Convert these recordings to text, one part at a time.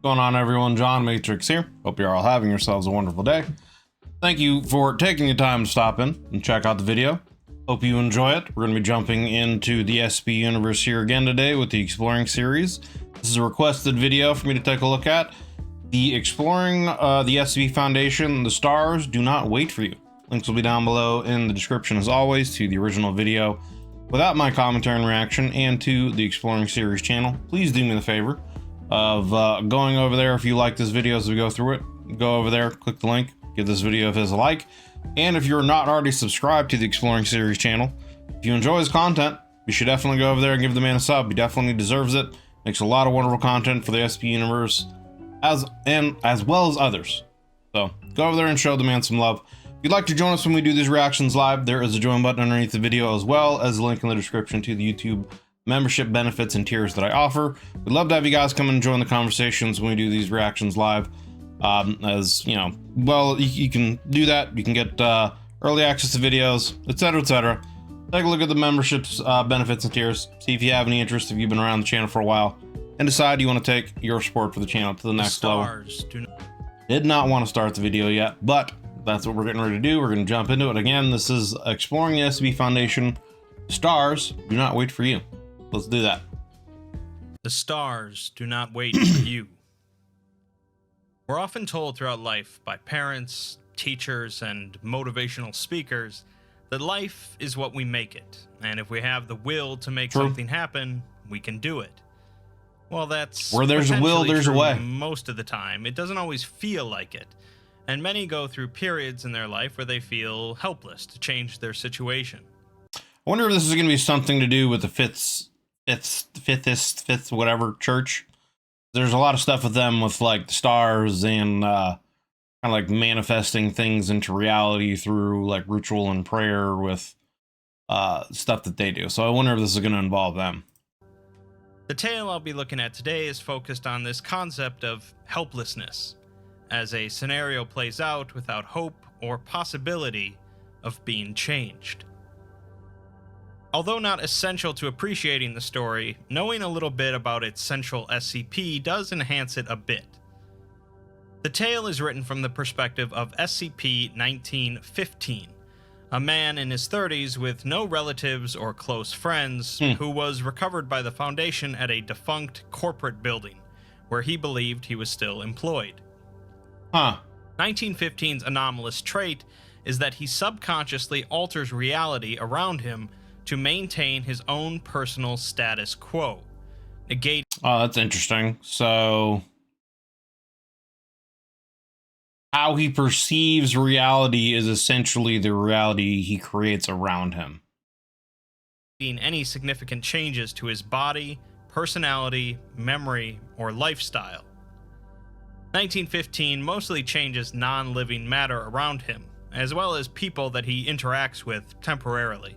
Going on, everyone? John Matrix here. Hope you're all having yourselves a wonderful day. Thank you for taking the time to stop in and check out the video. Hope you enjoy it. We're going to be jumping into the SCP universe here again today with the Exploring series. This is a requested video for me to take a look at. The Exploring the SCP Foundation, the stars do not wait for you. Links will be down below in the description as always to the original video without my commentary and reaction, and to the Exploring series channel. Please do me the favor of going over there. If you like this video as we go through it, go over there, click the link, give this video a like. And if you're not already subscribed to the Exploring series channel, if you enjoy his content, you should definitely go over there and give the man a sub. He definitely deserves it. Makes a lot of wonderful content for the SCP universe as well as others. So go over there and show the man some love. If you'd like to join us when we do these reactions live, there is a join button underneath the video, as well as a link in the description to the YouTube membership benefits and tiers that I offer. We'd love to have you guys come and join the conversations when we do these reactions live. As you know, well, you can do that. You can get early access to videos, etc., etc. Take a look at the memberships, benefits, and tiers. See if you have any interest, if you've been around the channel for a while, and decide you want to take your support for the channel to the next level. Did not want to start the video yet, but that's what we're getting ready to do. We're going to jump into it. Again, this is Exploring the SCP Foundation. Stars do not wait for you. Let's do that. The stars do not wait for you. We're often told throughout life by parents, teachers, and motivational speakers that life is what we make it, and if we have the will to make something happen, we can do it. Well, that's where there's a will, there's a way. Most of the time, it doesn't always feel like it, and many go through periods in their life where they feel helpless to change their situation. I wonder if this is going to be something to do with the fifth whatever church. There's a lot of stuff with them with like the stars and kind of like manifesting things into reality through like ritual and prayer with stuff that they do. So I wonder if this is going to involve them. The tale I'll be looking at today is focused on this concept of helplessness, as a scenario plays out without hope or possibility of being changed. Although not essential to appreciating the story, knowing a little bit about its central SCP does enhance it a bit. The tale is written from the perspective of SCP-1915, a man in his 30s with no relatives or close friends who was recovered by the Foundation at a defunct corporate building, where he believed he was still employed. 1915's anomalous trait is that he subconsciously alters reality around him to maintain his own personal status quo, negating... Oh, that's interesting. So how he perceives reality is essentially the reality he creates around him. Any significant changes to his body, personality, memory, or lifestyle. 1915 mostly changes non-living matter around him, as well as people that he interacts with temporarily,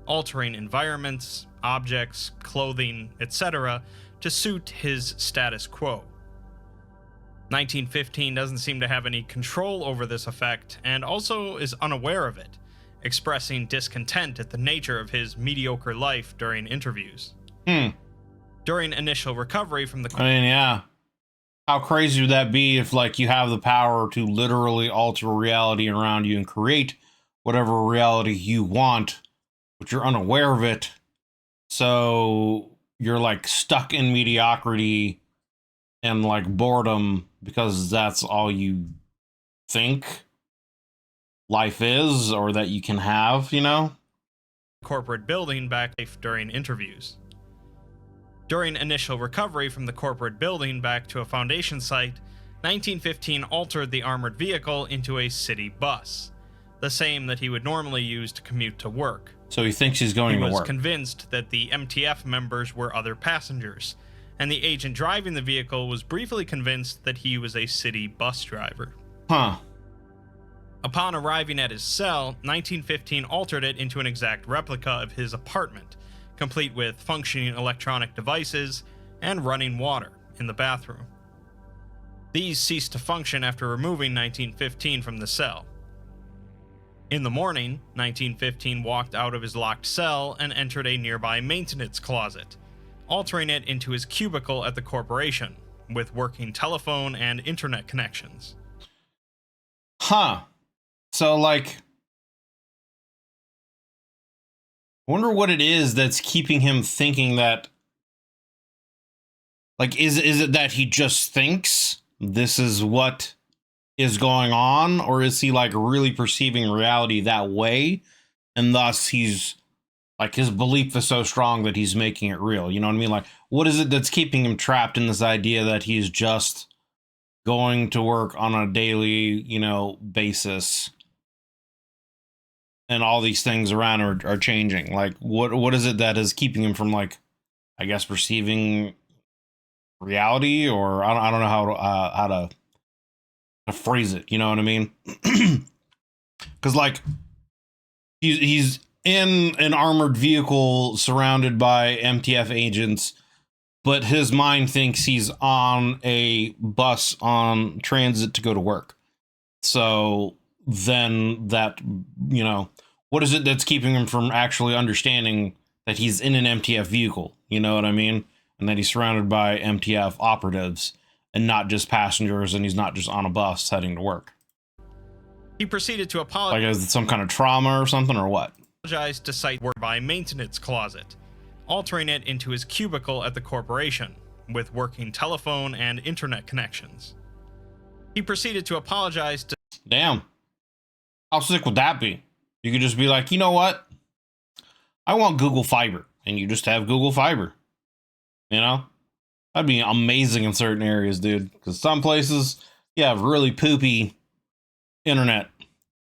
altering environments, objects, clothing, etc. to suit his status quo. 1915 doesn't seem to have any control over this effect, and also is unaware of it, expressing discontent at the nature of his mediocre life during interviews. During initial recovery from the... I mean, yeah. How crazy would that be if, like, you have the power to literally alter reality around you and create whatever reality you want, but you're unaware of it, so you're like stuck in mediocrity and like boredom because that's all you think life is, or that you can have, you know? Corporate building back during interviews. During initial recovery from the corporate building back to a Foundation site, 1915 altered the armored vehicle into a city bus, the same that he would normally use to commute to work. So he thinks he's going to work. He was convinced that the MTF members were other passengers, and the agent driving the vehicle was briefly convinced that he was a city bus driver. Upon arriving at his cell, 1915 altered it into an exact replica of his apartment, complete with functioning electronic devices and running water in the bathroom. These ceased to function after removing 1915 from the cell. In the morning, 1915 walked out of his locked cell and entered a nearby maintenance closet, altering it into his cubicle at the corporation, with working telephone and internet connections. Huh. So, like, I wonder what it is that's keeping him thinking that, like, is it that he just thinks this is what is going on, or is he like really perceiving reality that way, and thus he's like, his belief is so strong that he's making it real? You know what I mean? Like, what is it that's keeping him trapped in this idea that he's just going to work on a daily, basis, and all these things around are changing? Like, what is it that is keeping him from, like, I guess, perceiving reality? Or I don't know how to phrase it. You know what I mean? Because, like, he's in an armored vehicle surrounded by MTF agents, but his mind thinks he's on a bus on transit to go to work. So then that, what is it that's keeping him from actually understanding that he's in an MTF vehicle? You know what I mean? And that he's surrounded by MTF operatives and not just passengers, and he's not just on a bus heading to work. He proceeded to apologize. Like, is it some kind of trauma or something, or what? To cite work by maintenance closet, altering it into his cubicle at the corporation, with working telephone and internet connections. He proceeded to apologize to... Damn. How sick would that be? You could just be like, you know what? I want Google Fiber. And you just have Google Fiber. You know? That'd be amazing in certain areas, dude. Because some places, you have really poopy internet.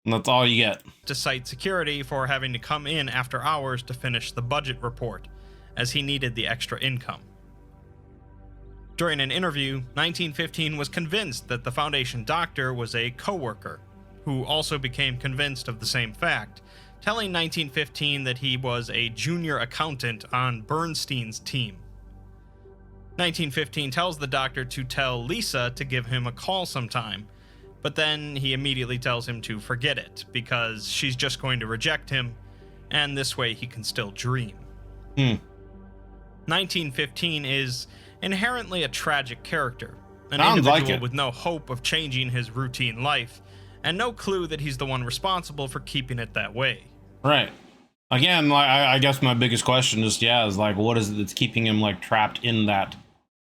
And that's all you get. To cite security for having to come in after hours to finish the budget report, as he needed the extra income. During an interview, 1915 was convinced that the Foundation doctor was a co-worker, who also became convinced of the same fact, telling 1915 that he was a junior accountant on Bernstein's team. 1915 tells the doctor to tell Lisa to give him a call sometime, but then he immediately tells him to forget it, because she's just going to reject him, and this way he can still dream. 1915 is inherently a tragic character, an individual with no hope of changing his routine life, and no clue that he's the one responsible for keeping it that way. Right. Again, like, I guess my biggest question is like, what is it that's keeping him, like, trapped in that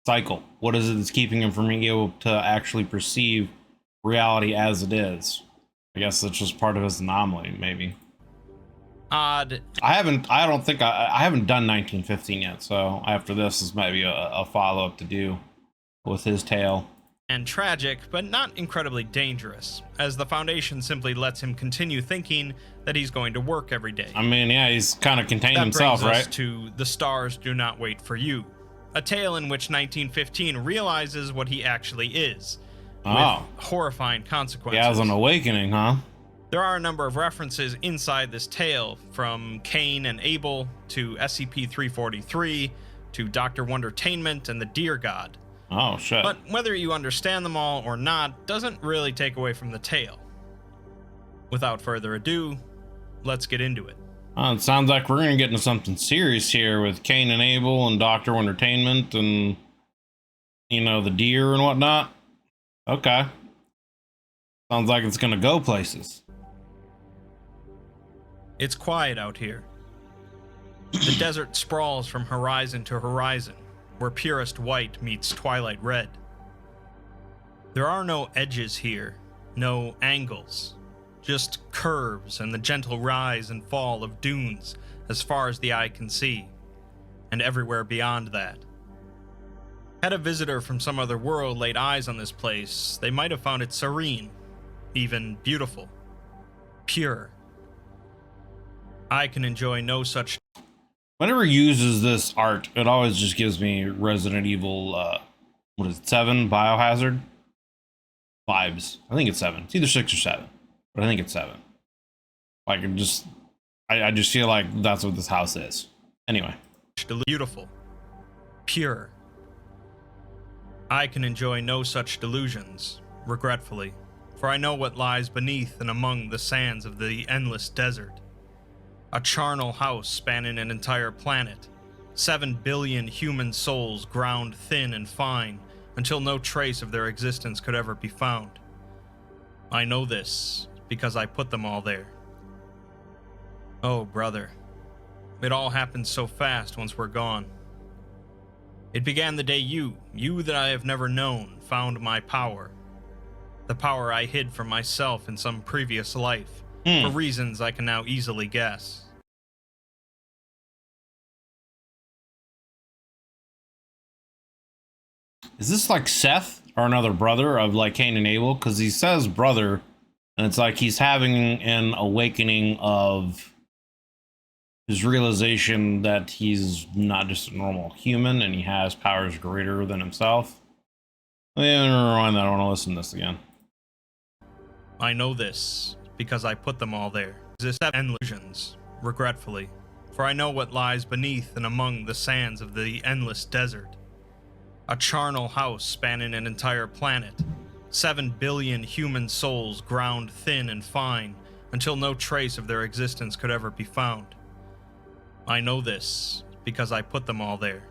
cycle? What is it that's keeping him from being able to actually perceive reality as it is? I guess it's just part of his anomaly, maybe. Odd. I haven't done 1915 yet, so after this is maybe a follow-up to do with his tale. And tragic, but not incredibly dangerous, as the Foundation simply lets him continue thinking that he's going to work every day. I mean, yeah, he's kind of contained himself, right? That brings us to The Stars Do Not Wait for You, a tale in which 1915 realizes what he actually is, with horrifying consequences. He has an awakening, huh? There are a number of references inside this tale, from Cain and Abel to SCP-343 to Dr. Wondertainment and the Deer God. Oh, shit. But whether you understand them all or not doesn't really take away from the tale. Without further ado, let's get into it. It sounds like we're going to get into something serious here with Cain and Abel and Dr. Wondertainment and, the deer and whatnot. Okay. Sounds like it's going to go places. It's quiet out here. The desert sprawls from horizon to horizon, where purest white meets twilight red. There are no edges here, no angles, just curves and the gentle rise and fall of dunes as far as the eye can see, and everywhere beyond that. Had a visitor from some other world laid eyes on this place, they might have found it serene, even beautiful, pure. I can enjoy no such... Whenever he uses this art, it always just gives me Resident Evil, 7, Biohazard vibes. I think it's 7. It's either 6 or 7, but I think it's 7. Like, I just feel like that's what this house is. Anyway. Beautiful. Pure. I can enjoy no such delusions, regretfully, for I know what lies beneath and among the sands of the endless desert. A charnel house spanning an entire planet, 7 billion human souls ground thin and fine until no trace of their existence could ever be found. I know this because I put them all there. Oh, brother. It all happened so fast once we're gone. It began the day you that I have never known, found my power. The power I hid from myself in some previous life, for reasons I can now easily guess. Is this like Seth or another brother of like Cain and Abel? Because he says brother, and it's like he's having an awakening of his realization that he's not just a normal human and he has powers greater than himself. Yeah, never mind that. I want to listen to this again. I know this because I put them all there. Except illusions, regretfully, for I know what lies beneath and among the sands of the endless desert. A charnel house spanning an entire planet. 7 billion human souls ground thin and fine until no trace of their existence could ever be found. I know this because I put them all there.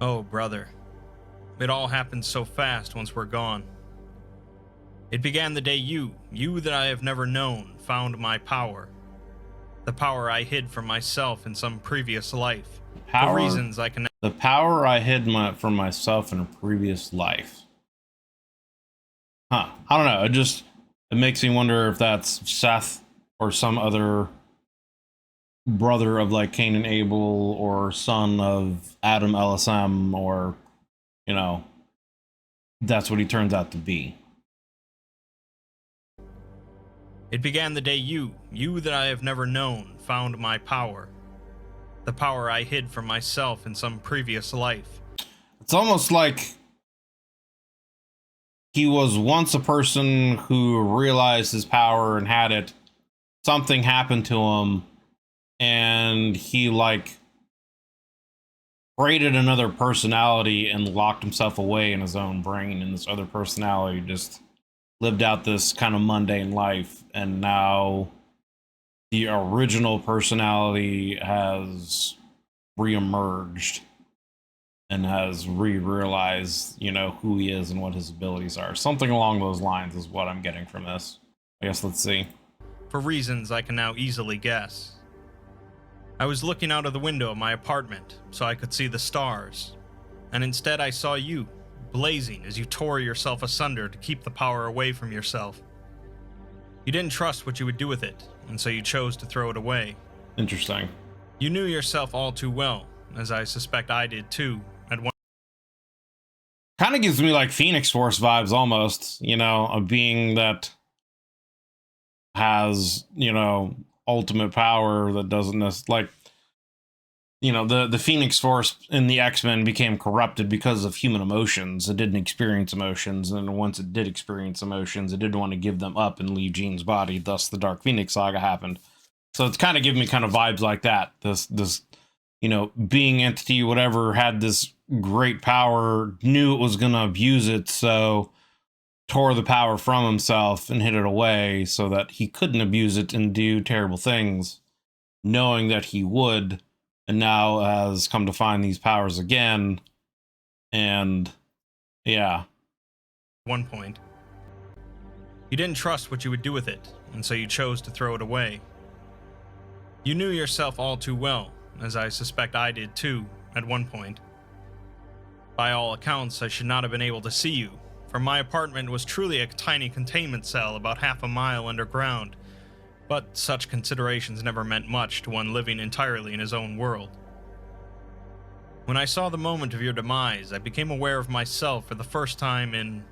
Oh, brother. It all happened so fast once we're gone. It began the day you that I have never known, found my power. The power I hid from myself in some previous life. For reasons I can... The power I hid from myself in a previous life. Huh. I don't know. It makes me wonder if that's Seth or some other brother of like Cain and Abel or son of Adam LSM, or, you know, that's what he turns out to be. It began the day you that I have never known, found my power. The power I hid from myself in some previous life. It's almost like he was once a person who realized his power and had it. Something happened to him, and he like created another personality and locked himself away in his own brain, and this other personality just lived out this kind of mundane life, and now the original personality has reemerged and has realized, you know, who he is and what his abilities are. Something along those lines is what I'm getting from this. I guess let's see. For reasons I can now easily guess. I was looking out of the window of my apartment so I could see the stars, and instead I saw you, blazing as you tore yourself asunder to keep the power away from yourself. You didn't trust what you would do with it, and so you chose to throw it away. Interesting. You knew yourself all too well, as I suspect I did too, at one... Kind of gives me like Phoenix Force vibes almost, you know, a being that has, you know, ultimate power that doesn't like, you know, the Phoenix Force in the X-Men became corrupted because of human emotions. It didn't experience emotions, and once it did experience emotions, it didn't want to give them up and leave Jean's body. Thus, the Dark Phoenix saga happened. So it's kind of giving me kind of vibes like that. This, you know, being entity, whatever, had this great power, knew it was going to abuse it, so tore the power from himself and hid it away so that he couldn't abuse it and do terrible things, knowing that he would. And now has come to find these powers again. And yeah. At one point, you didn't trust what you would do with it, and so you chose to throw it away. You knew yourself all too well, as I suspect I did too, at one point. By all accounts, I should not have been able to see you, for my apartment was truly a tiny containment cell about half a mile underground. But such considerations never meant much to one living entirely in his own world. When I saw the moment of your demise, I became aware of myself for the first time in...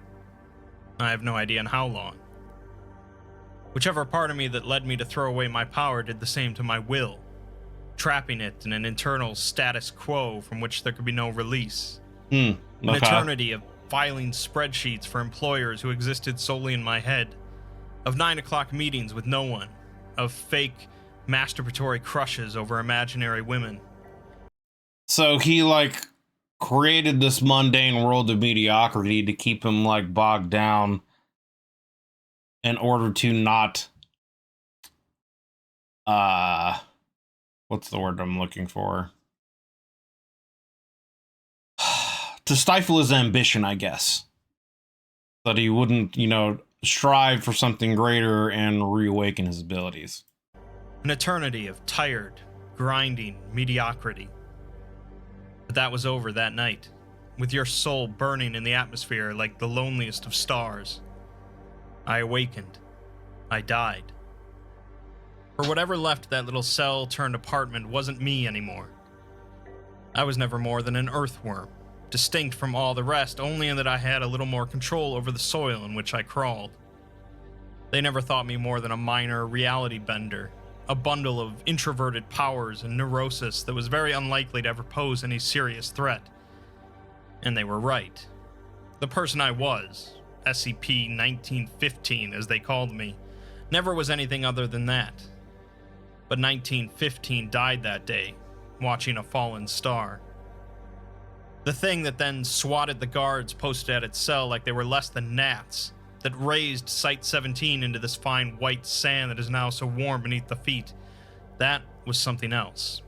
I have no idea in how long. Whichever part of me that led me to throw away my power did the same to my will, trapping it in an internal status quo from which there could be no release. An eternity of filing spreadsheets for employers who existed solely in my head, of 9 o'clock meetings with no one, of fake masturbatory crushes over imaginary women. So he like created this mundane world of mediocrity to keep him like bogged down in order to not what's the word I'm looking for? to stifle his ambition, I guess. That he wouldn't, you know, strive for something greater and reawaken his abilities. An eternity of tired, grinding mediocrity. But that was over that night, with your soul burning in the atmosphere like the loneliest of stars. I awakened. I died. For whatever left that little cell turned apartment wasn't me anymore. I was never more than an earthworm, distinct from all the rest only in that I had a little more control over the soil in which I crawled. They never thought me more than a minor reality bender, a bundle of introverted powers and neurosis that was very unlikely to ever pose any serious threat. And they were right. The person I was, SCP 1915 as they called me, never was anything other than that. But 1915 died that day, watching a fallen star. The thing that then swatted the guards posted at its cell like they were less than gnats, that raised Site-17 into this fine white sand that is now so warm beneath the feet, that was something else.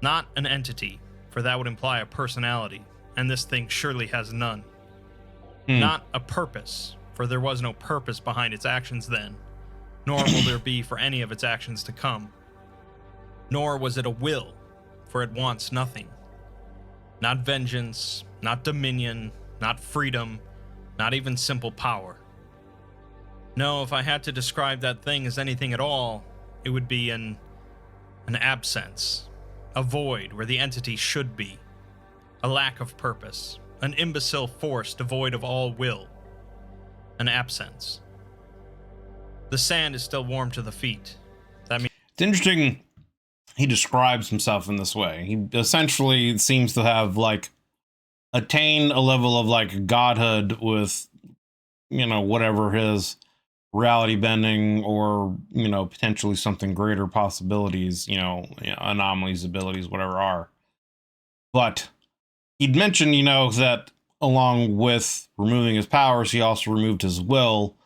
Not an entity, for that would imply a personality, and this thing surely has none. Not a purpose, for there was no purpose behind its actions then, nor will there be for any of its actions to come. Nor was it a will, for it wants nothing. Not vengeance, not dominion, not freedom, not even simple power. No, if I had to describe that thing as anything at all, it would be an absence, a void where the entity should be, a lack of purpose, an imbecile force devoid of all will, an absence. The sand is still warm to the feet. That means It's interesting he describes himself in this way. He essentially seems to have, like, attained a level of, like, godhood with, you know, whatever his reality bending or, you know, potentially something greater possibilities, anomalies, abilities, whatever are. But he'd mentioned, you know, that along with removing his powers, he also removed his will,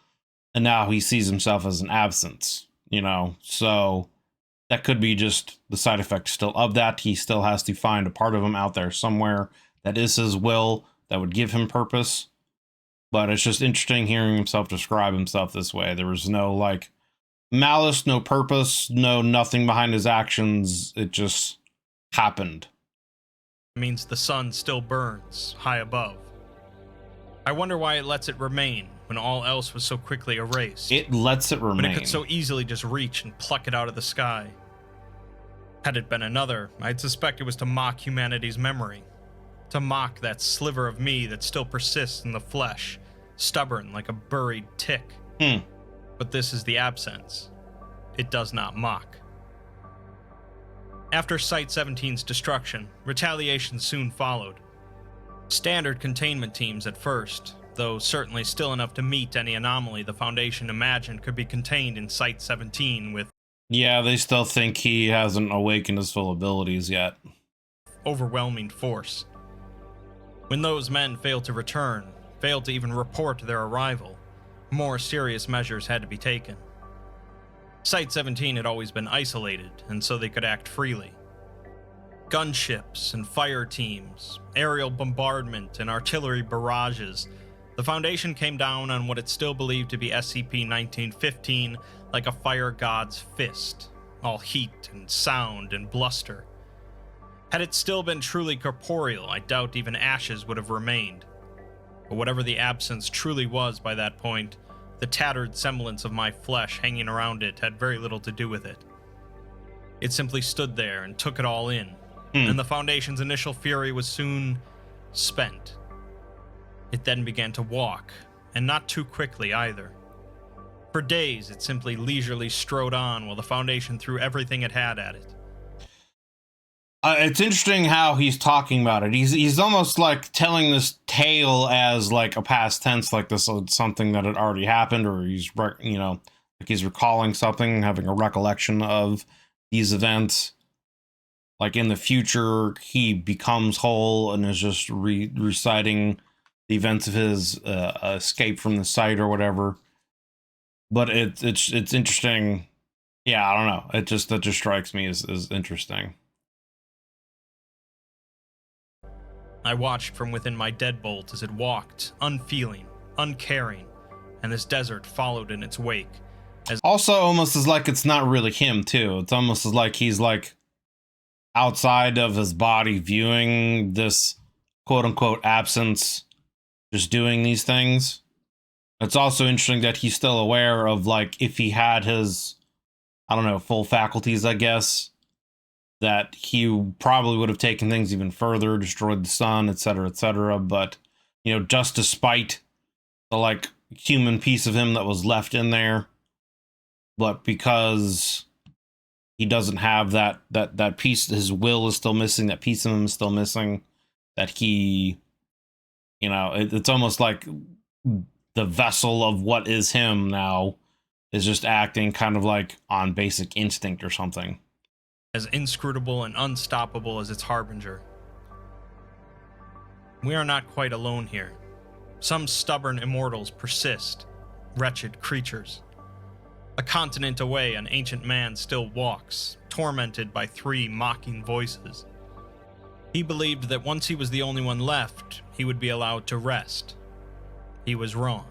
and now he sees himself as an absence, you know, so that could be just the side effect still of that. He still has to find a part of him out there somewhere that is his will that would give him purpose. But it's just interesting hearing himself describe himself this way. There was no, like, malice, no purpose, no nothing behind his actions. It just happened. it means the sun still burns high above. I wonder why it lets it remain when all else was so quickly erased. It lets it remain. When it could so easily just reach and pluck it out of the sky. Had it been another, I'd suspect it was to mock humanity's memory. To mock that sliver of me that still persists in the flesh, stubborn like a buried tick. But this is the absence. It does not mock. After Site-17's destruction, retaliation soon followed. Standard containment teams at first, though certainly still enough to meet any anomaly the Foundation imagined could be contained in Site-17 with... Yeah, they still think he hasn't awakened his full abilities yet. ...overwhelming force. When those men failed to return, failed to even report their arrival, more serious measures had to be taken. Site-17 had always been isolated, and so they could act freely. Gunships and fire teams, aerial bombardment and artillery barrages, the Foundation came down on what it still believed to be SCP-1915 like a fire god's fist, all heat and sound and bluster. Had it still been truly corporeal, I doubt even ashes would have remained. But whatever the absence truly was by that point, the tattered semblance of my flesh hanging around it had very little to do with it. It simply stood there and took it all in, and the Foundation's initial fury was soon spent. It then began to walk, and not too quickly either. For days, it simply leisurely strode on while the Foundation threw everything it had at it. It's interesting how he's talking about it. He's almost like telling this tale as like a past tense, like this is something that had already happened, or he's, you know, like he's recalling something, having a recollection of these events. Like in the future, he becomes whole and is just reciting the events of his escape from the site or whatever. But it's interesting. Yeah, I don't know. That just strikes me as interesting. I watched from within my deadbolt as it walked, unfeeling, uncaring, and this desert followed in its wake. Also, almost as like it's not really him, too. It's almost as like he's like outside of his body viewing this quote-unquote absence, just doing these things. It's also interesting that he's still aware of, like, if he had his, I don't know, full faculties, I guess, that he probably would have taken things even further, destroyed the sun, etc., etc. But, you know, just despite the, like, human piece of him that was left in there, but because he doesn't have that piece, his will is still missing, that piece of him is still missing, that he, you know, it's almost like the vessel of what is him now is just acting kind of like on basic instinct or something. As inscrutable and unstoppable as its harbinger. We are not quite alone here. Some stubborn immortals persist, wretched creatures. A continent away, an ancient man still walks, tormented by 3 mocking voices. He believed that once he was the only one left, he would be allowed to rest. He was wrong.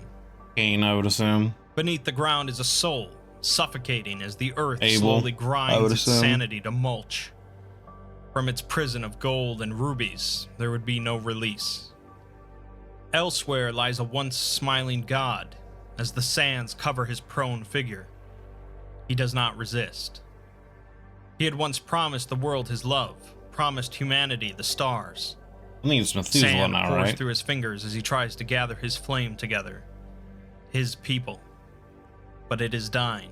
Cain, I would assume. Beneath the ground is a soul, suffocating as the earth Abel, slowly grinds its assume. sanity to mulch. From its prison of gold and rubies, there would be no release. Elsewhere lies a once smiling god, as the sands cover his prone figure. He does not resist. He had once promised the world his love, promised humanity the stars. I think it's Methuselah Sand now, pours right? through his fingers as he tries to gather his flame together. His people. But it is dying,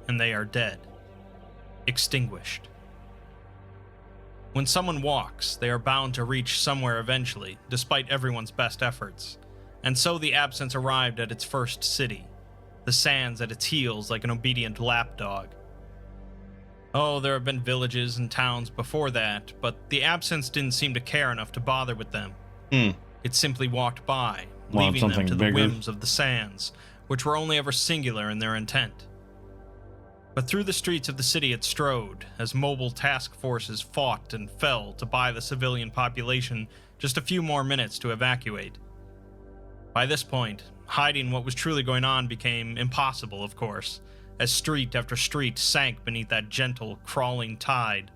and they are dead. Extinguished. When someone walks, they are bound to reach somewhere eventually, despite everyone's best efforts. And so the absence arrived at its first city, the sands at its heels like an obedient lapdog. Oh, there have been villages and towns before that, but the absence didn't seem to care enough to bother with them. It simply walked by, leaving them to the whims of the sands, which were only ever singular in their intent. But through the streets of the city it strode, as mobile task forces fought and fell to buy the civilian population just a few more minutes to evacuate. By this point, hiding what was truly going on became impossible, of course, as street after street sank beneath that gentle, crawling tide.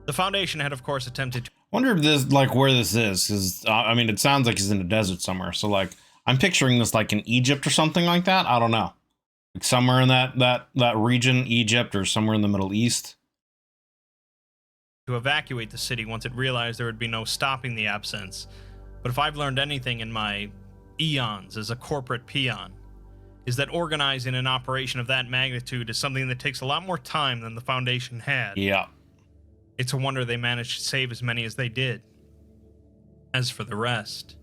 The Foundation had, of course, attempted to... I wonder if this, like, where this is, because, I mean, it sounds like he's in a desert somewhere, so, like, I'm picturing this, like, in Egypt or something like that. I don't know. Like, somewhere in that region, Egypt, or somewhere in the Middle East. to evacuate the city once it realized there would be no stopping the absence. But if I've learned anything in my eons as a corporate peon, is that organizing an operation of that magnitude is something that takes a lot more time than the Foundation had. Yeah. It's a wonder they managed to save as many as they did. As for the rest,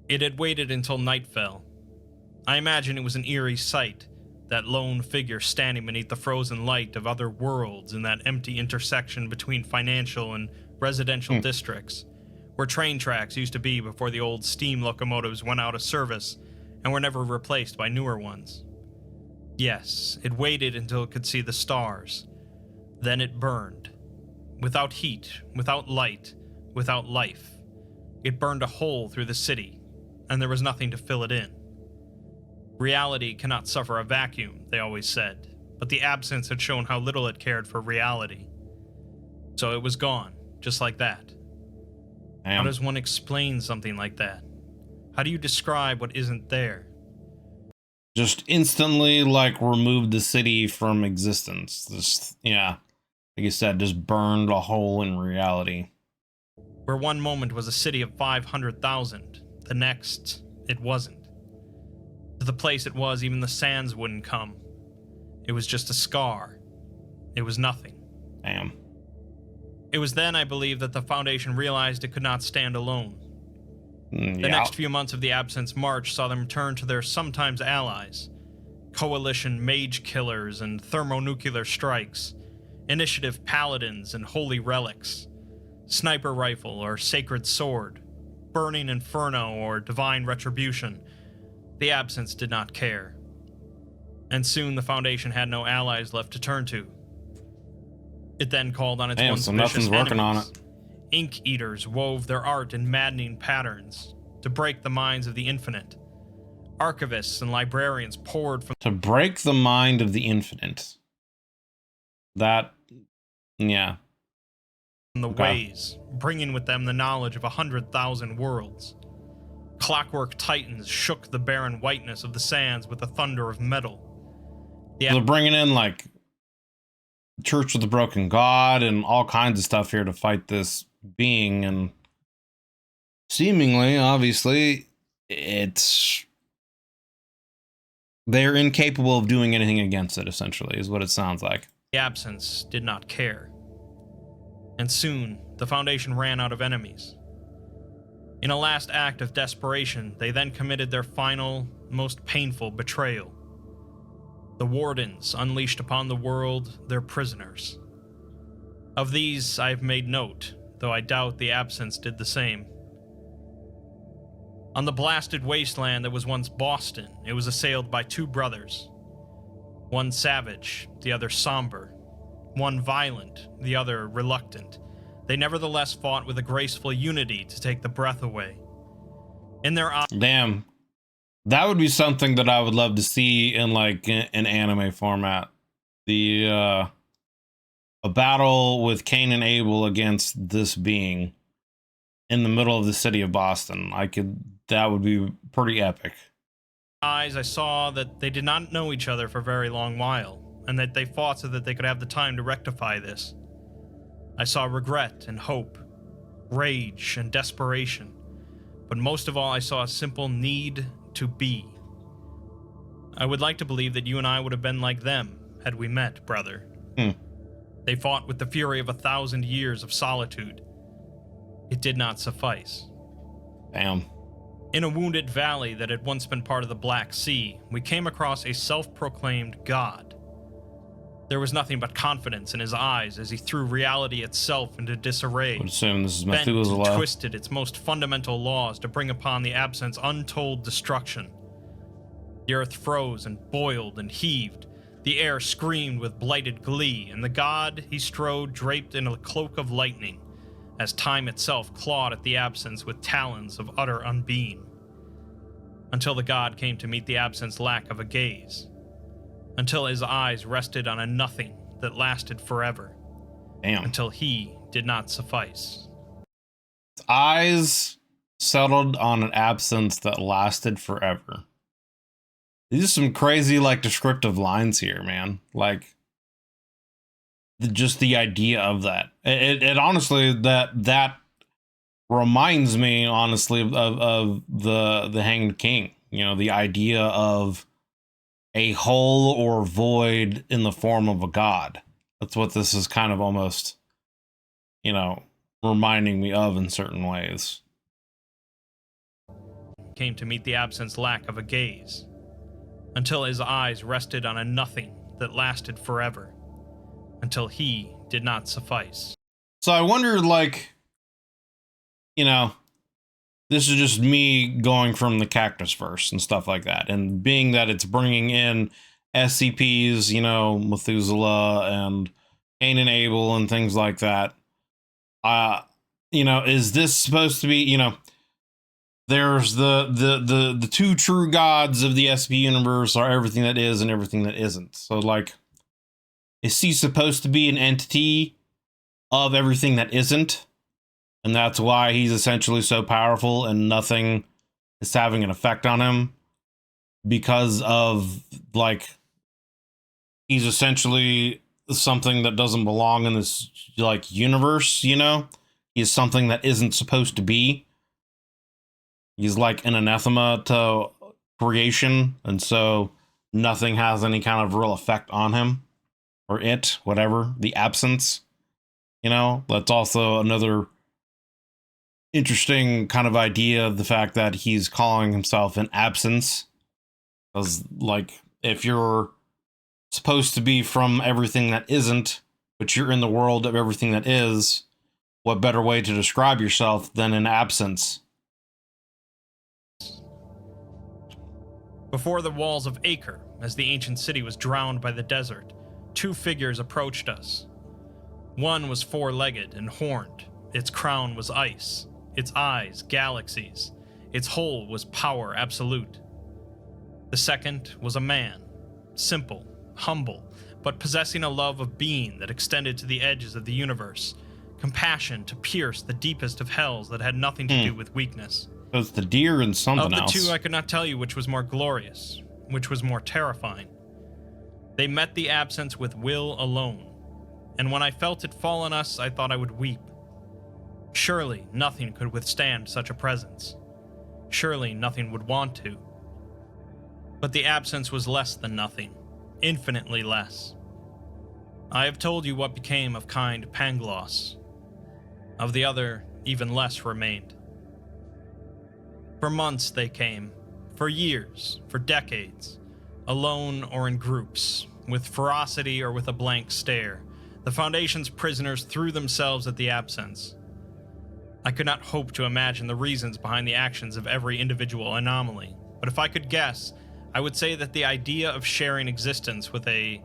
it had waited until night fell. I imagine it was an eerie sight, that lone figure standing beneath the frozen light of other worlds in that empty intersection between financial and residential districts, where train tracks used to be before the old steam locomotives went out of service and were never replaced by newer ones. Yes, it waited until it could see the stars. Then it burned. Without heat, without light, without life. It burned a hole through the city, and there was nothing to fill it in. Reality cannot suffer a vacuum, they always said, but the absence had shown how little it cared for reality. So it was gone, just like that. How does one explain something like that? How do you describe what isn't there? Just instantly, like, removed the city from existence. Just, yeah, like you said, just burned a hole in reality. Where one moment was a city of 500,000, the next, it wasn't. To the place it was, even the sands wouldn't come. It was just a scar. It was nothing. Damn. It was then, I believe, that the Foundation realized it could not stand alone. The Yeah. next few months of the Absence March saw them turn to their sometimes allies. Coalition mage killers and thermonuclear strikes. Initiative paladins and holy relics. Sniper rifle or sacred sword. Burning inferno or divine retribution. The Absence did not care. And soon the Foundation had no allies left to turn to. It then called on its Damn, once so vicious nothing's working on enemies. it. ink eaters wove their art in maddening patterns to break the minds of the infinite. Archivists and librarians poured from To break the mind of the infinite. That, yeah. the Okay. ways, bringing with them the knowledge of 100,000 worlds. Clockwork titans shook the barren whiteness of the sands with the thunder of metal. They're bringing in, like, Church of the Broken God and all kinds of stuff here to fight this being, and seemingly, obviously, they're incapable of doing anything against it, essentially, is what it sounds like. The absence did not care. And soon, the Foundation ran out of enemies. In a last act of desperation, they then committed their final, most painful betrayal. The Wardens unleashed upon the world their prisoners. Of these, I have made note, though I doubt the absence did the same. On the blasted wasteland that was once Boston, it was assailed by two brothers. One savage, the other somber. One violent, the other reluctant. They nevertheless fought with a graceful unity to take the breath away. In their eyes, Damn. That would be something that I would love to see in, like, an anime format. A battle with Cain and Abel against this being in the middle of the city of Boston. That would be pretty epic. I saw that they did not know each other for a very long while, and that they fought so that they could have the time to rectify this. I saw regret and hope, rage and desperation, but most of all I saw a simple need to be. I would like to believe that you and I would have been like them had we met, brother. They fought with the fury of 1,000 years of solitude. It did not suffice. Damn. In a wounded valley that had once been part of the Black Sea, we came across a self-proclaimed god. There was nothing but confidence in his eyes as he threw reality itself into disarray. I would assume this is Bent and Methuselah. twisted its most fundamental laws to bring upon the absence untold destruction. The earth froze and boiled and heaved. The air screamed with blighted glee, and the god he strode draped in a cloak of lightning, as time itself clawed at the absence with talons of utter unbeing. Until the god came to meet the absence lack of a gaze. Until his eyes rested on a nothing that lasted forever. Damn. Until he did not suffice. Eyes settled on an absence that lasted forever. These are some crazy, like, descriptive lines here, man. Like, just the idea of that. It honestly, that reminds me, honestly, of the Hanged King. You know, the idea of a hole or void in the form of a god. That's what this is kind of almost, you know, reminding me of in certain ways. Came to meet the absence lack of a gaze. Until his eyes rested on a nothing that lasted forever. Until he did not suffice. So I wonder, like, you know, this is just me going from the Cactus verse and stuff like that. And being that it's bringing in SCPs, you know, Methuselah and Cain and Abel and things like that. You know, is this supposed to be, you know, there's the two true gods of the SCP universe are everything that is and everything that isn't. So, like, is he supposed to be an entity of everything that isn't? And that's why he's essentially so powerful and nothing is having an effect on him, because of, like, he's essentially something that doesn't belong in this, like, universe, you know? He's something that isn't supposed to be. He's like an anathema to creation, and so nothing has any kind of real effect on him. Or it, whatever, the absence, you know? That's also another interesting kind of idea of the fact that he's calling himself an absence. Because, like, if you're supposed to be from everything that isn't, but you're in the world of everything that is, what better way to describe yourself than an absence? Before the walls of Acre, as the ancient city was drowned by the desert, two figures approached us. One was four-legged and horned, Its crown was ice, its eyes galaxies, its whole was power absolute. The second was a man, simple, humble, but possessing a love of being that extended to the edges of the universe, compassion to pierce the deepest of hells that had nothing to do with weakness. So it's the deer and something else. Of the two, I could not tell you which was more glorious, which was more terrifying. They met the absence with will alone, and when I felt it fall on us, I thought I would weep. Surely nothing could withstand such a presence. Surely nothing would want to. But the absence was less than nothing, infinitely less. I have told you what became of kind Pangloss. Of the other, even less remained. For months they came, for years, for decades, alone or in groups, with ferocity or with a blank stare. The Foundation's prisoners threw themselves at the absence. I could not hope to imagine the reasons behind the actions of every individual anomaly, but if I could guess, I would say that the idea of sharing existence with a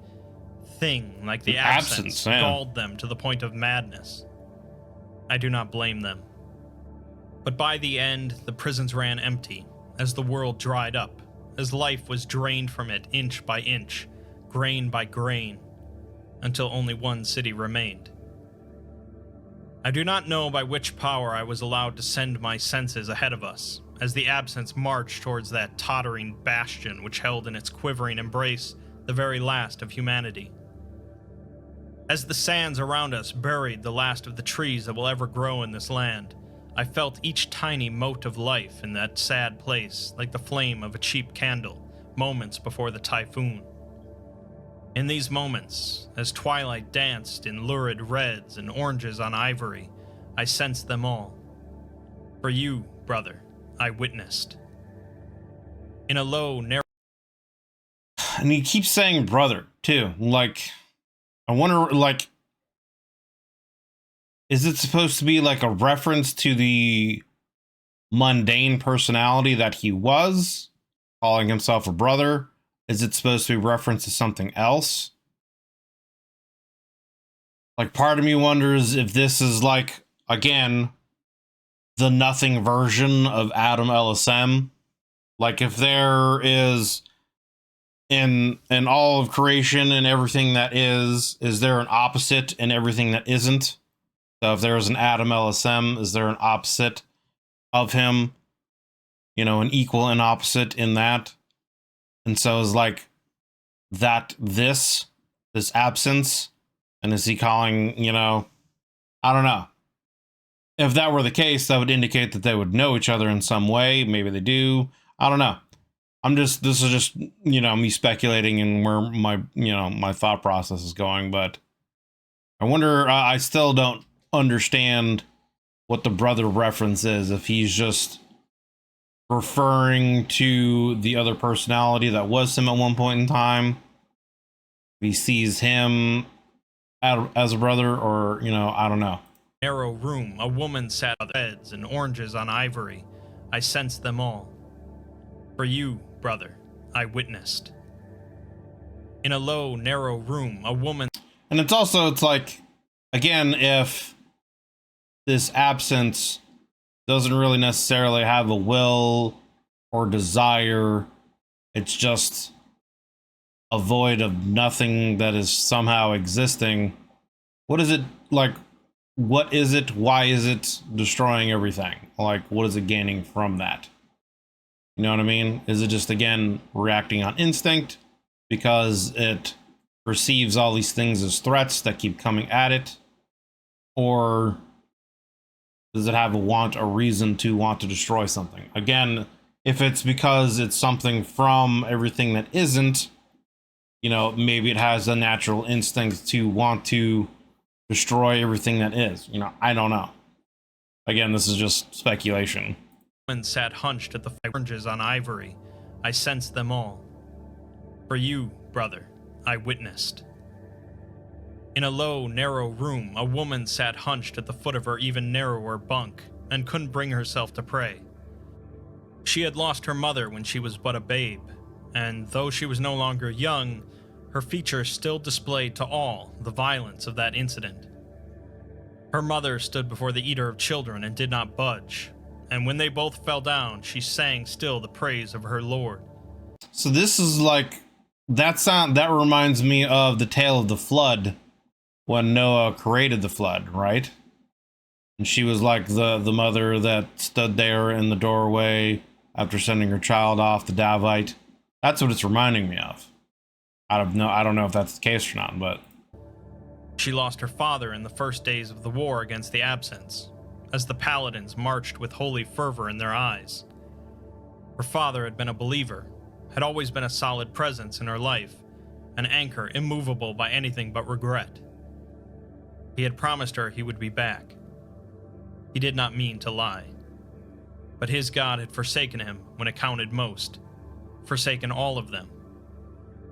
thing like the absence galled them to the point of madness. I do not blame them. But by the end, the prisons ran empty, as the world dried up, as life was drained from it inch by inch, grain by grain, until only one city remained. I do not know by which power I was allowed to send my senses ahead of us, as the absence marched towards that tottering bastion which held in its quivering embrace the very last of humanity. As the sands around us buried the last of the trees that will ever grow in this land, I felt each tiny mote of life in that sad place like the flame of a cheap candle, moments before the typhoon. In these moments, as twilight danced in lurid reds and oranges on ivory, I sensed them all. For you, brother, I witnessed. In a low, narrow... And he keeps saying brother, too. Like, I wonder, like, is it supposed to be like a reference to the mundane personality that he was, calling himself a brother? Is it supposed to be reference to something else? Like, part of me wonders if this is like, again, the nothing version of Adam LSM. Like, if there is in all of creation and everything that is there an opposite in everything that isn't? So if there is an Adam LSM, is there an opposite of him? You know, an equal and opposite in that? And so is like that this absence, and is he calling, you know, I don't know. If that were the case, that would indicate that they would know each other in some way. Maybe they do. I don't know. This is just, you know, me speculating and where my, you know, my thought process is going, but I wonder, I still don't understand what the brother reference is, if he's just referring to the other personality that was him at one point in time. He sees him as a brother, or, you know, I don't know. Narrow room, a woman sat on beds and oranges on ivory. I sensed them all. For you, brother, I witnessed. In a low, narrow room, a woman... And it's like, again, if this absence doesn't really necessarily have a will or desire, it's just a void of nothing that is somehow existing. What is it like? What is it? Why is it destroying everything? Like, what is it gaining from that? You know what I mean? Is it just, again, reacting on instinct because it perceives all these things as threats that keep coming at it? Or does it have a reason to want to destroy something? Again, if it's because it's something from everything that isn't, you know, maybe it has a natural instinct to want to destroy everything that is. You know, I don't know. Again, this is just speculation. Woman sat hunched at the oranges on ivory. I sensed them all. For you, brother, I witnessed. In a low, narrow room, a woman sat hunched at the foot of her even narrower bunk, and couldn't bring herself to pray. She had lost her mother when she was but a babe, and though she was no longer young, her features still displayed to all the violence of that incident. Her mother stood before the eater of children and did not budge, and when they both fell down, she sang still the praise of her Lord. So this is like, that reminds me of the tale of the flood, when Noah created the flood, right? And she was like the mother that stood there in the doorway after sending her child off, the Davite. That's what it's reminding me of. I don't know if that's the case or not, but She lost her father in the first days of the war against the Absents, as the Paladins marched with holy fervor in their eyes. Her father had been a believer, had always been a solid presence in her life, an anchor immovable by anything but regret. He had promised her he would be back. He did not mean to lie. But his God had forsaken him when it counted most, forsaken all of them.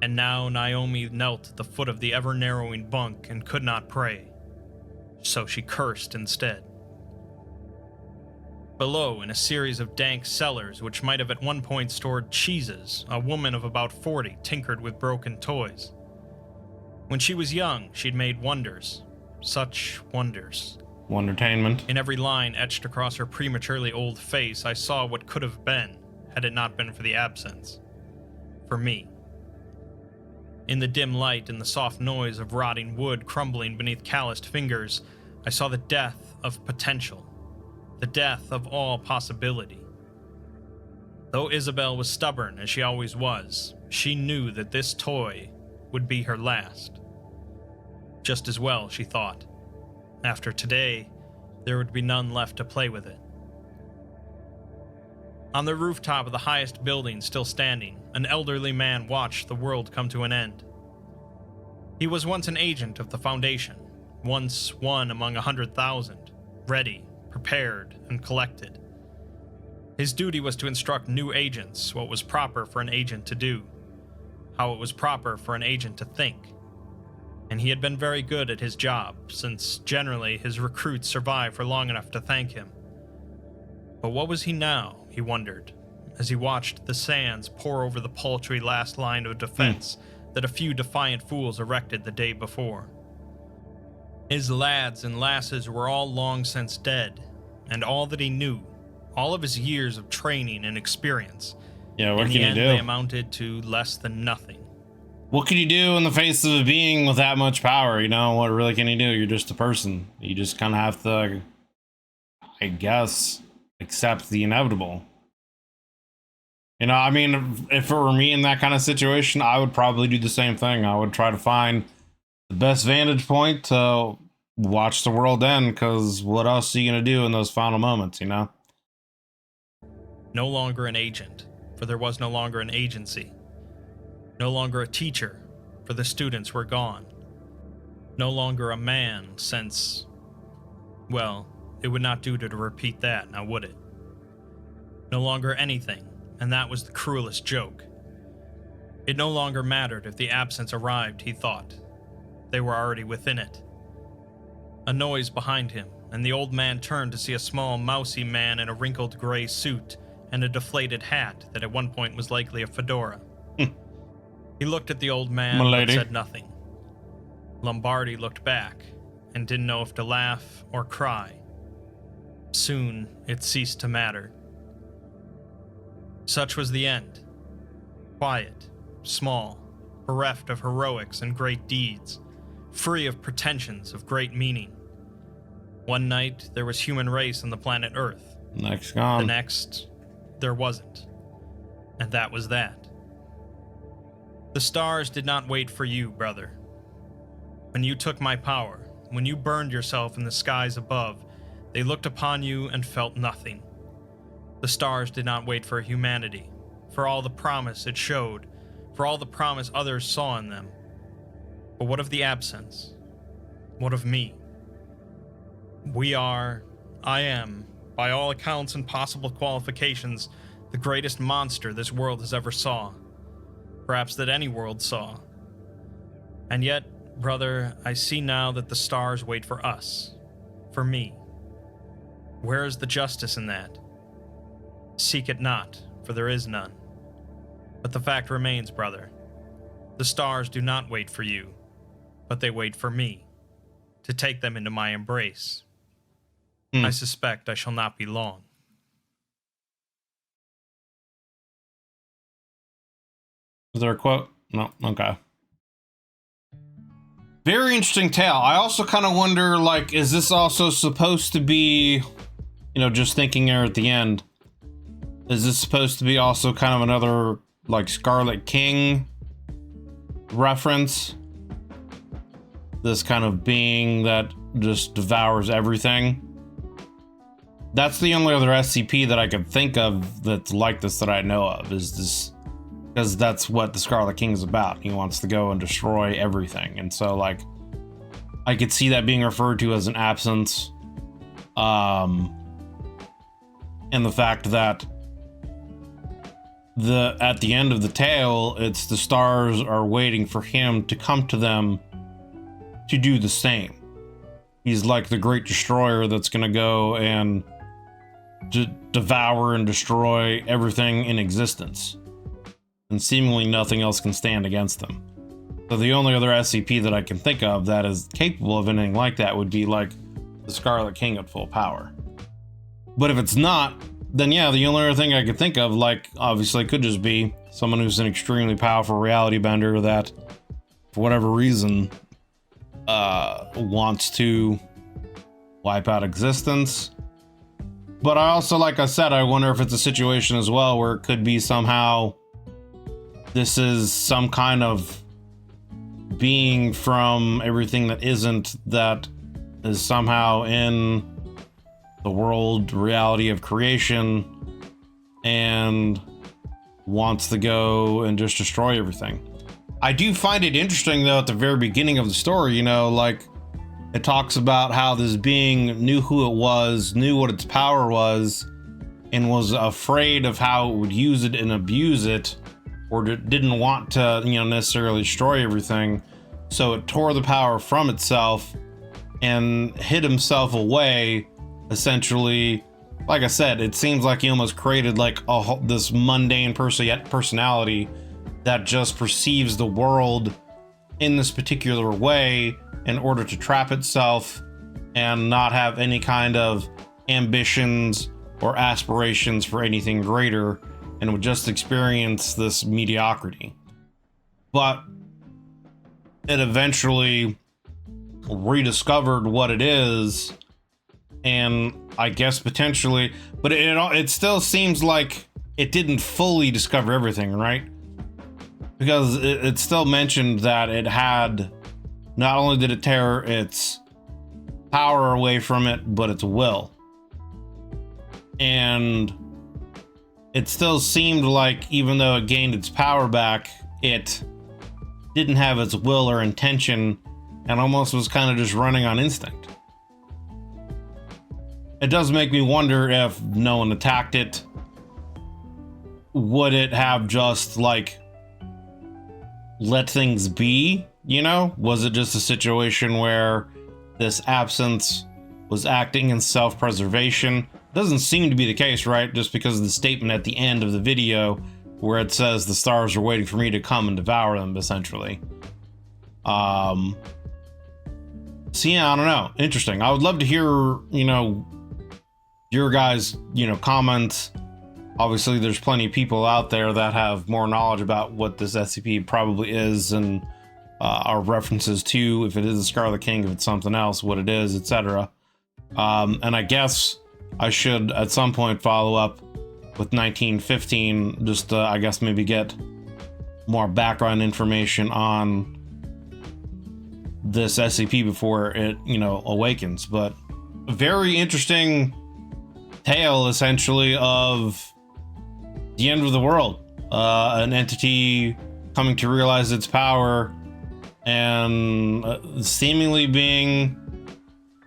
And now Naomi knelt at the foot of the ever-narrowing bunk and could not pray, so she cursed instead. Below, in a series of dank cellars which might have at one point stored cheeses, a woman of about 40 tinkered with broken toys. When she was young, she'd made wonders. Such wonders. Wondertainment. In every line etched across her prematurely old face, I saw what could have been, had it not been for the Absence. For me. In the dim light and the soft noise of rotting wood crumbling beneath calloused fingers, I saw the death of potential, the death of all possibility. Though Isabel was stubborn, as she always was, she knew that this toy would be her last. Just as well, she thought. After today, there would be none left to play with it. On the rooftop of the highest building still standing, an elderly man watched the world come to an end. He was once an agent of the Foundation, once one among 100,000, ready, prepared, and collected. His duty was to instruct new agents what was proper for an agent to do, how it was proper for an agent to think. And he had been very good at his job, since generally his recruits survived for long enough to thank him. But what was he now, he wondered, as he watched the sands pour over the paltry last line of defense that a few defiant fools erected the day before. His lads and lasses were all long since dead, and all that he knew, all of his years of training and experience, yeah, what in can the you end do? they amounted to less than nothing. What can you do in the face of a being with that much power? You know, what really can you do? You're just a person. You just kind of have to, I guess, accept the inevitable. You know, I mean, if it were me in that kind of situation, I would probably do the same thing. I would try to find the best vantage point to watch the world end, because what else are you going to do in those final moments, you know? No longer an agent, for there was no longer an agency. No longer a teacher, for the students were gone. No longer a man, since, well, it would not do to repeat that, now would it? No longer anything, and that was the cruelest joke. It no longer mattered if the Absence arrived, he thought. They were already within it. A noise behind him, and the old man turned to see a small, mousy man in a wrinkled gray suit and a deflated hat that at one point was likely a fedora. He looked at the old man but said nothing. Lombardi looked back and didn't know if to laugh or cry. Soon it ceased to matter. Such was the end. Quiet, small, bereft of heroics and great deeds, free of pretensions of great meaning. One night there was human race on the planet Earth. Next gone. The next, there wasn't. And that was that. The stars did not wait for you, brother. When you took my power, when you burned yourself in the skies above, they looked upon you and felt nothing. The stars did not wait for humanity, for all the promise it showed, for all the promise others saw in them. But what of the Absence? What of me? I am, by all accounts and possible qualifications, the greatest monster this world has ever saw. Perhaps that any world saw. And yet, brother, I see now that the stars wait for us. For me. Where is the justice in that? Seek it not, for there is none. But the fact remains, brother. The stars do not wait for you, but they wait for me, to take them into my embrace, I suspect I shall not be long. Is there a quote? No. Okay. Very interesting tale. I also kind of wonder, like, is this also supposed to be, you know, just thinking there at the end, is this supposed to be also kind of another, like, Scarlet King reference? This kind of being that just devours everything. That's the only other SCP that I could think of that's like this that I know of, is this, because that's what the Scarlet King is about. He wants to go and destroy everything. And so, like, I could see that being referred to as an absence. And the fact that at the end of the tale, it's the stars are waiting for him to come to them to do the same. He's like the great destroyer that's going to go and devour and destroy everything in existence. And seemingly nothing else can stand against them. So the only other SCP that I can think of that is capable of anything like that would be like the Scarlet King at full power. But if it's not, then yeah, the only other thing I could think of, like, obviously could just be someone who's an extremely powerful reality bender that, for whatever reason, wants to wipe out existence. But I also, like I said, I wonder if it's a situation as well where it could be somehow this is some kind of being from everything that isn't, that is somehow in the world reality of creation and wants to go and just destroy everything. I do find it interesting, though, at the very beginning of the story, you know, like, it talks about how this being knew who it was, knew what its power was, and was afraid of how it would use it and abuse it, or didn't want to, you know, necessarily destroy everything. So it tore the power from itself and hid himself away, essentially. Like I said, it seems like he almost created like this mundane personality that just perceives the world in this particular way in order to trap itself and not have any kind of ambitions or aspirations for anything greater, and would just experience this mediocrity. But it eventually rediscovered what it is, and I guess potentially, but it still seems like it didn't fully discover everything, right? Because it still mentioned that it had, not only did it tear its power away from it, but its will. And it still seemed like, even though it gained its power back, it didn't have its will or intention, and almost was kind of just running on instinct. It does make me wonder, if no one attacked it, would it have just, like, let things be, you know? Was it just a situation where this absence was acting in self-preservation? Doesn't seem to be the case, right? Just because of the statement at the end of the video where it says the stars are waiting for me to come and devour them, essentially. So yeah, I don't know. Interesting. I would love to hear, you know, your guys, you know, comments. Obviously, there's plenty of people out there that have more knowledge about what this SCP probably is, and our references to, if it is a Scarlet King, if it's something else, what it is, etc. And I guess I should at some point follow up with 1915, just I guess maybe get more background information on this SCP before it, you know, awakens. But a very interesting tale, essentially, of the end of the world, an entity coming to realize its power and seemingly being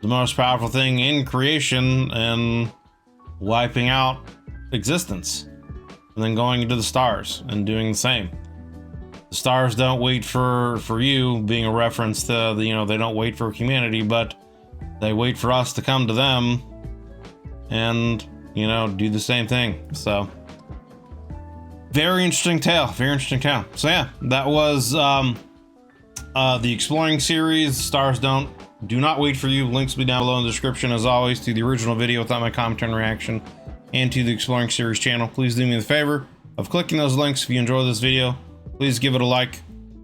the most powerful thing in creation and wiping out existence, and then going into the stars and doing the same. The stars don't wait for you, being a reference to the, you know, they don't wait for humanity, but they wait for us to come to them and, you know, do the same thing. So very interesting tale, very interesting tale. So yeah, that was the Exploring series, Stars Don't Do not wait for you. Links will be down below in the description, as always, to the original video without my commentary and reaction, and to the Exploring Series channel. Please do me the favor of clicking those links if you enjoy this video. Please give it a like.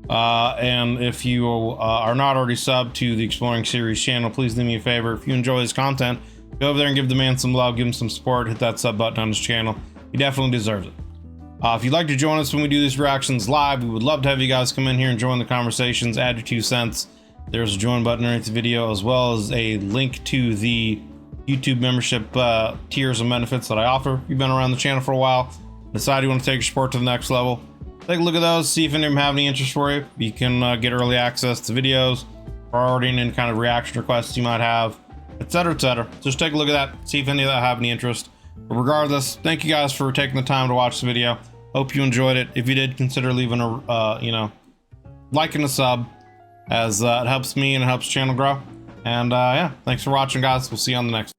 And if you are not already subbed to the Exploring Series channel, please do me a favor. If you enjoy this content, go over there and give the man some love, give him some support, hit that sub button on his channel. He definitely deserves it. If you'd like to join us when we do these reactions live, we would love to have you guys come in here and join the conversations, add your 2 cents. There's a join button underneath the video, as well as a link to the YouTube membership tiers and benefits that I offer. If you've been around the channel for a while, decide you want to take your support to the next level, take a look at those, see if any of them have any interest for you. You can get early access to videos, priority and any kind of reaction requests you might have, etc., etc. Just take a look at that, see if any of that have any interest. But regardless, thank you guys for taking the time to watch the video. Hope you enjoyed it. If you did, consider leaving a like and a sub, as it helps me and it helps the channel grow. And yeah, thanks for watching, guys. We'll see you on the next.